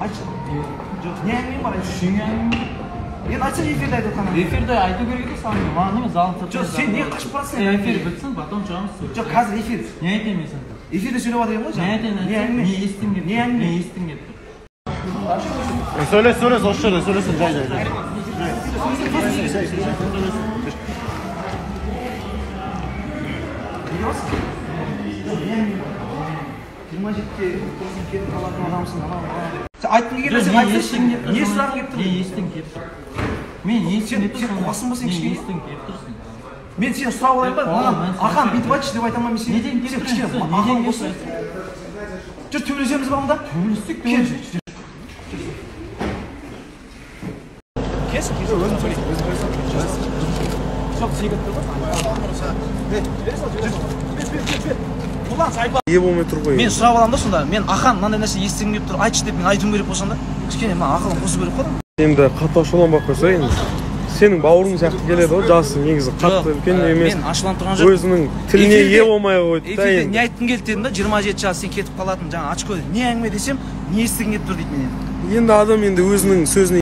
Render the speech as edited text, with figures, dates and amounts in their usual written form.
Айтшы. Жоқ, не әңгіме бар айтшы. Шын әңгіме. Мен айтса эфирде айтып отқанмын. Эфирде айту керек емес, маған емес залын сыртында. Жоқ, сен не қашып барасың? Эфир бітсін, потом шығамыз. Жоқ, қазір эфир. Не айтайын мен саған? Эфирде сөйлеп жатырмын ғой. Не айтайын? Не әңгіме? Не естің кетті? Не әңгіме? Не естің кетті? Söyle, осы жерде сөйлесін, жай. Жиырма жетіде кетіп қалатын адамсың, сен айтқың келген нәрсені айтсайшы. Не сұрағың келіп тұр? Не естің кетіп тұр? Мен естің кетіп Сен қуасың ба сен кішкене? Не естің кетіп тұрсың? Мен сені сұрап алайын ба? Маған Ақан бүйтіп айтшы деп айта алмаймын сен. Неден Сен кетіп кішкене тұрсың? ақыл болсын. Жүр төбелесеміз ба онда? Төбелестік, Кес, өзім сөйлейін. Жоқ, сен кетті ғой. Ие болмай тұр ғой. Мен сұрап аламын да сонда. Мен Ақан мынандай нәрсе естігім келіп тұр, айтшы деп мен айтуым керек болсам да, кішкене маған ақылым қосу керек қой. Енді қатты ашуланбай қойса, енді сенің бауырың сияқты келеді ғой, жасың негізі қатты үлкен емес. Мен ашуланып тұрған жоқ. Өзінің тіліне ие болмай қойды да Эфирде енді. не айтқың келді дедім да, 27 жас сен кетіп қалатын жаңа очко. Не әңгіме десем, не естігің келіп тұр дейді менен. Енді адам енді өзінің сөзіне